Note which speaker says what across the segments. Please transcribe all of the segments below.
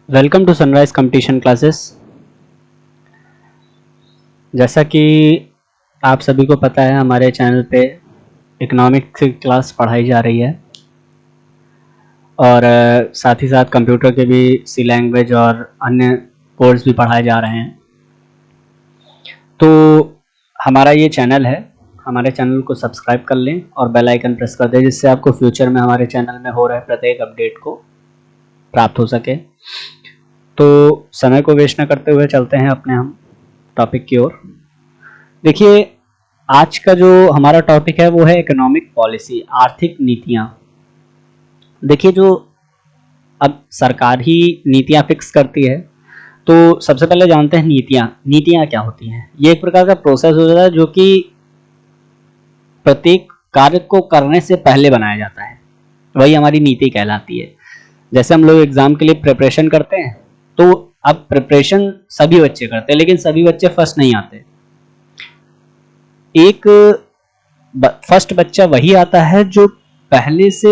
Speaker 1: Welcome to Sunrise competition classes. जैसा कि आप सभी को पता है, हमारे चैनल पे इकोनॉमिक्स की क्लास पढ़ाई जा रही है और साथ ही साथ कंप्यूटर के भी सी लैंग्वेज और अन्य कोर्स भी पढ़ाए जा रहे हैं। तो हमारा ये चैनल है, हमारे चैनल को सब्सक्राइब कर लें और बेल आइकन प्रेस कर दें, जिससे आपको फ्यूचर में हमारे चैनल में हो रहे प्रत्येक अपडेट को प्राप्त हो सके। तो समय को वेस्ट न करते हुए चलते हैं अपने हम टॉपिक की ओर। देखिए, आज का जो हमारा टॉपिक है वो है इकोनॉमिक पॉलिसी, आर्थिक नीतियां। देखिए, जो अब सरकार ही नीतियां फिक्स करती है, तो सबसे पहले जानते हैं नीतियां क्या होती हैं। ये एक प्रकार का प्रोसेस होता है जो कि प्रत्येक कार्य को करने से पहले बनाया जाता है, वही हमारी नीति कहलाती है। जैसे हम लोग एग्जाम के लिए प्रिपरेशन करते हैं, तो अब प्रिपरेशन सभी बच्चे करते हैं, लेकिन सभी बच्चे फर्स्ट नहीं आते। एक फर्स्ट बच्चा वही आता है जो पहले से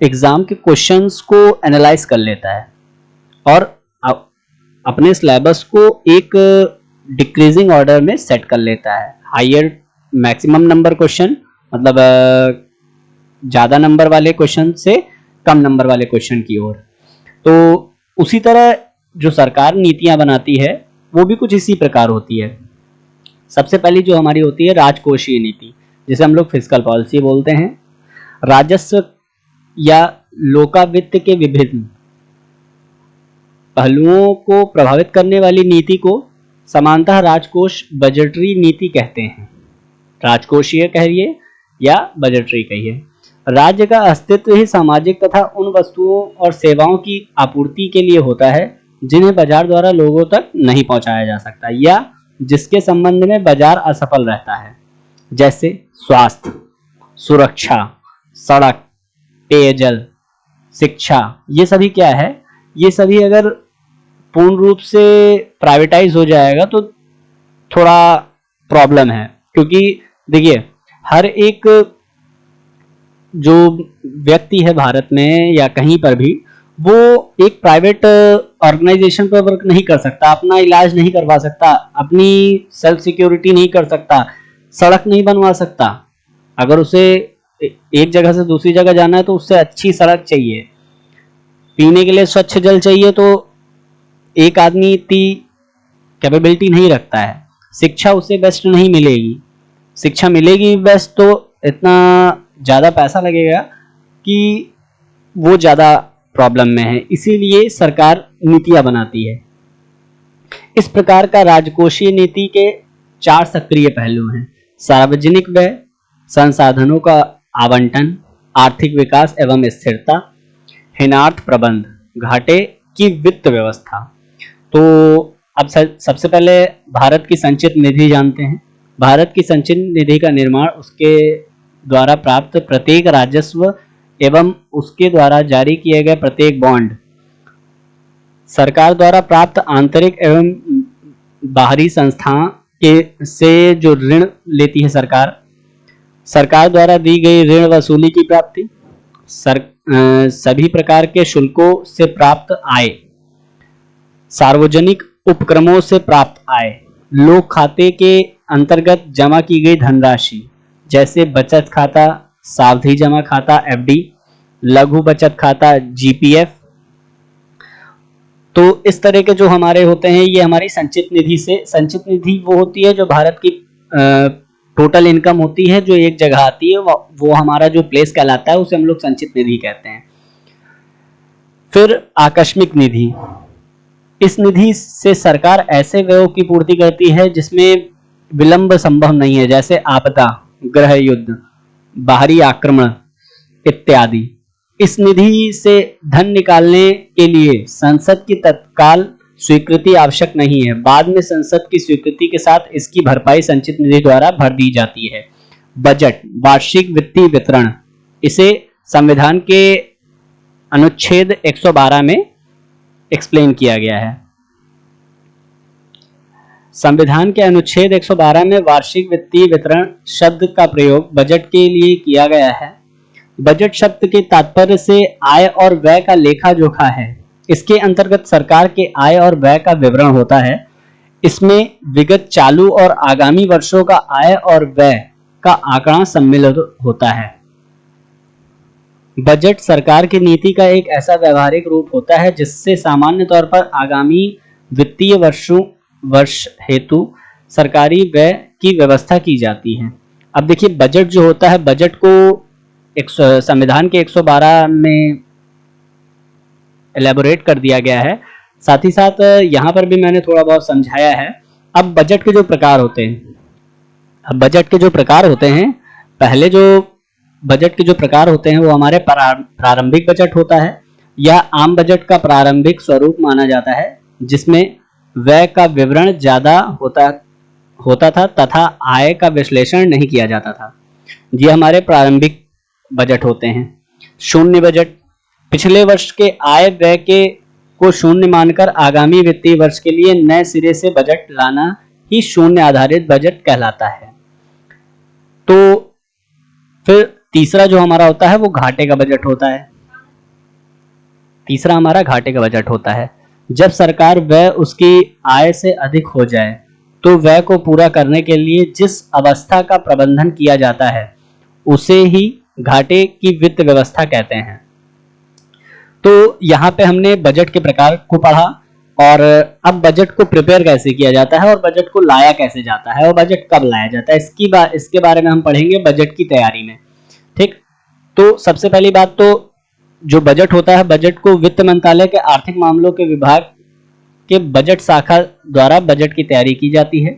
Speaker 1: एग्जाम के क्वेश्चंस को एनालाइज कर लेता है और अपने सिलेबस को एक डिक्रीजिंग ऑर्डर में सेट कर लेता है। हायर मैक्सिमम नंबर क्वेश्चन, मतलब ज्यादा नंबर वाले क्वेश्चन से कम नंबर वाले क्वेश्चन की ओर। तो उसी तरह जो सरकार नीतियां बनाती है वो भी कुछ इसी प्रकार होती है। सबसे पहली जो हमारी होती है राजकोषीय नीति, जिसे हम लोग फिस्कल पॉलिसी बोलते हैं। राजस्व या लोकावित्त के विभिन्न पहलुओं को प्रभावित करने वाली नीति को सामान्यतः राजकोष बजटरी नीति कहते हैं। राजकोषीय कहिए या बजटरी कहिए। राज्य का अस्तित्व ही सामाजिक तथा उन वस्तुओं और सेवाओं की आपूर्ति के लिए होता है जिन्हें बाजार द्वारा लोगों तक नहीं पहुंचाया जा सकता या जिसके संबंध में बाजार असफल रहता है, जैसे स्वास्थ्य, सुरक्षा, सड़क, पेयजल, शिक्षा। ये सभी क्या है? ये सभी अगर पूर्ण रूप से प्राइवेटाइज हो जाएगा तो थोड़ा प्रॉब्लम है, क्योंकि देखिए, हर एक जो व्यक्ति है भारत में या कहीं पर भी, वो एक प्राइवेट ऑर्गेनाइजेशन पर वर्क नहीं कर सकता, अपना इलाज नहीं करवा सकता, अपनी सेल्फ सिक्योरिटी नहीं कर सकता, सड़क नहीं बनवा सकता। अगर उसे एक जगह से दूसरी जगह जाना है तो उससे अच्छी सड़क चाहिए, पीने के लिए स्वच्छ जल चाहिए, तो एक आदमी इतनी कैपेबिलिटी नहीं रखता है। शिक्षा उसे बेस्ट नहीं मिलेगी, शिक्षा मिलेगी बेस्ट तो इतना ज़्यादा पैसा लगेगा कि वो ज़्यादा प्रॉब्लम में है। इसीलिए सरकार नीतियां बनाती है। इस प्रकार का राजकोषीय नीति के 4 सक्रिय पहलू हैं: सार्वजनिक व्यय, संसाधनों का आवंटन, आर्थिक विकास एवं स्थिरता, हीनार्थ प्रबंध, घाटे की वित्त व्यवस्था। तो अब सबसे पहले भारत की संचित निधि जानते हैं। भारत की संचित निधि का निर्माण उसके द्वारा प्राप्त प्रत्येक राजस्व एवं उसके द्वारा जारी किए गए प्रत्येक बॉन्ड, सरकार द्वारा प्राप्त आंतरिक एवं बाहरी संस्था के से जो ऋण लेती है सरकार द्वारा दी गई ऋण वसूली की प्राप्ति, सभी प्रकार के शुल्कों से प्राप्त आय, सार्वजनिक उपक्रमों से प्राप्त आय, लोक खाते के अंतर्गत जमा की गई धनराशि, जैसे बचत खाता, सावधि जमा खाता एफडी, लघु बचत खाता जीपीएफ। तो इस तरह के जो हमारे होते हैं, ये हमारी संचित निधि वो होती है जो भारत की टोटल इनकम होती है, जो एक जगह आती है, वो हमारा जो प्लेस कहलाता है, उसे हम लोग संचित निधि कहते हैं। फिर आकस्मिक निधि, इस निधि से सरकार ऐसे व्ययों की पूर्ति करती है जिसमें विलंब संभव नहीं है, जैसे आपदा, गृह युद्ध, बाहरी आक्रमण इत्यादि। इस निधि से धन निकालने के लिए संसद की तत्काल स्वीकृति आवश्यक नहीं है, बाद में संसद की स्वीकृति के साथ इसकी भरपाई संचित निधि द्वारा भर दी जाती है। बजट, वार्षिक वित्तीय वितरण, इसे संविधान के अनुच्छेद 112 में एक्सप्लेन किया गया है। संविधान के अनुच्छेद 112 में वार्षिक वित्तीय वितरण शब्द का प्रयोग बजट के लिए किया गया है। बजट शब्द के तात्पर्य से आय और व्यय का लेखा जोखा है। इसके अंतर्गत सरकार के आय और व्यय का विवरण होता है। इसमें विगत चालू और आगामी वर्षों का आय और व्यय का आंकड़ा सम्मिलित होता है। बजट सरकार की नीति का एक ऐसा व्यवहारिक रूप होता है जिससे सामान्य तौर पर आगामी वित्तीय वर्ष हेतु सरकारी व्यय की व्यवस्था की जाती है। अब देखिए, बजट जो होता है, बजट को संविधान के 112 में एलैबोरेट कर दिया गया है। साथ ही साथ यहाँ पर भी मैंने थोड़ा बहुत समझाया है। अब बजट के जो प्रकार होते हैं, पहले जो बजट के जो प्रकार होते हैं वो हमारे प्रारंभिक बजट होता है या आम बजट का प्रारंभिक स्वरूप माना जाता है, जिसमें व्यय का विवरण ज्यादा होता था तथा आय का विश्लेषण नहीं किया जाता था। ये हमारे प्रारंभिक बजट होते हैं। शून्य बजट, पिछले वर्ष के आय व्यय को शून्य मानकर आगामी वित्तीय वर्ष के लिए नए सिरे से बजट लाना ही शून्य आधारित बजट कहलाता है। तो फिर तीसरा जो हमारा होता है वो घाटे का बजट होता है। तीसरा हमारा घाटे का बजट होता है। जब सरकार व्यय उसकी आय से अधिक हो जाए तो व्यय को पूरा करने के लिए जिस अवस्था का प्रबंधन किया जाता है उसे ही घाटे की वित्त व्यवस्था कहते हैं। तो यहाँ पे हमने बजट के प्रकार को पढ़ा और अब बजट को प्रिपेयर कैसे किया जाता है और बजट को लाया कैसे जाता है और बजट कब लाया जाता है, इसके बारे में हम पढ़ेंगे बजट की तैयारी में। ठीक, तो सबसे पहली बात तो जो बजट होता है, बजट को वित्त मंत्रालय के आर्थिक मामलों के विभाग के बजट शाखा द्वारा बजट की तैयारी की जाती है।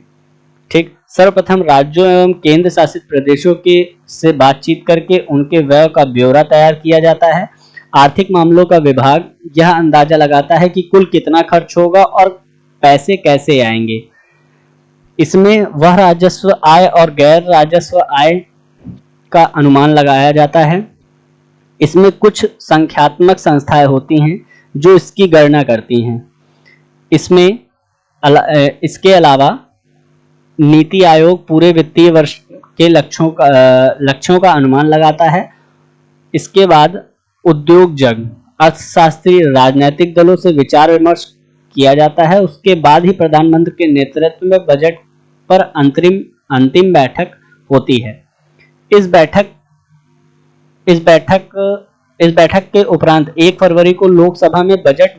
Speaker 1: ठीक, सर्वप्रथम राज्यों एवं केंद्र शासित प्रदेशों से बातचीत करके उनके व्यय का ब्यौरा तैयार किया जाता है। आर्थिक मामलों का विभाग यह अंदाजा लगाता है कि कुल कितना खर्च होगा और पैसे कैसे आएंगे। इसमें वह राजस्व आय और गैर राजस्व आय का अनुमान लगाया जाता है। इसमें कुछ संख्यात्मक संस्थाएं होती हैं जो इसकी गणना करती हैं। इसके अलावा नीति आयोग पूरे वित्तीय वर्ष के लक्ष्यों का अनुमान लगाता है। इसके बाद उद्योग जगत, अर्थशास्त्री, राजनीतिक दलों से विचार विमर्श किया जाता है। उसके बाद ही प्रधानमंत्री के नेतृत्व में बजट पर अंतिम बैठक होती है। इस बैठक के उपरांत 1 फरवरी को लोकसभा में बजट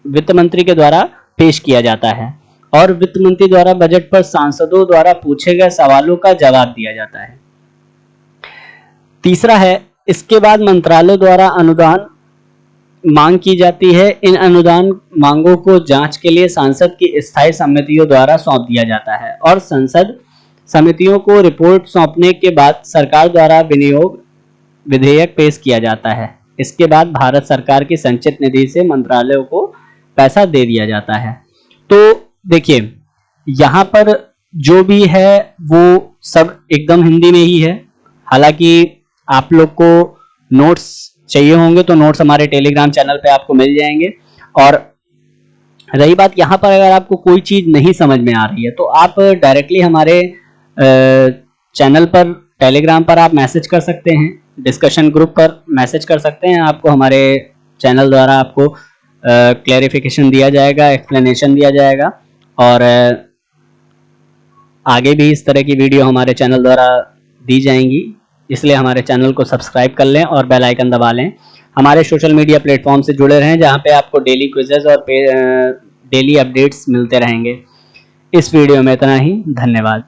Speaker 1: वित्त मंत्री के द्वारा पेश किया जाता है और वित्त मंत्री द्वारा बजट पर सांसदों द्वारा पूछे गए सवालों का जवाब दिया जाता है। तीसरा है, इसके बाद मंत्रालय द्वारा अनुदान मांग की जाती है। इन अनुदान मांगों को जांच के लिए सांसद की स्थायी समितियों द्वारा सौंप दिया जाता है और संसद समितियों को रिपोर्ट सौंपने के बाद सरकार द्वारा विनियोग विधेयक पेश किया जाता है। इसके बाद भारत सरकार की संचित निधि से मंत्रालयों को पैसा दे दिया जाता है। तो देखिए, यहाँ पर जो भी है वो सब एकदम हिंदी में ही है। हालांकि आप लोग को नोट्स चाहिए होंगे तो नोट्स हमारे टेलीग्राम चैनल पे आपको मिल जाएंगे। और रही बात यहाँ पर, अगर आपको कोई चीज नहीं समझ में आ रही है तो आप डायरेक्टली हमारे चैनल पर टेलीग्राम पर आप मैसेज कर सकते हैं, डिस्कशन ग्रुप पर मैसेज कर सकते हैं। आपको हमारे चैनल द्वारा आपको क्लैरिफिकेशन दिया जाएगा, एक्सप्लेनेशन दिया जाएगा और आगे भी इस तरह की वीडियो हमारे चैनल द्वारा दी जाएंगी। इसलिए हमारे चैनल को सब्सक्राइब कर लें और बेल आइकन दबा लें। हमारे सोशल मीडिया प्लेटफॉर्म से जुड़े रहें जहां पे आपको डेली क्विजेज और डेली अपडेट्स मिलते रहेंगे। इस वीडियो में इतना ही, धन्यवाद।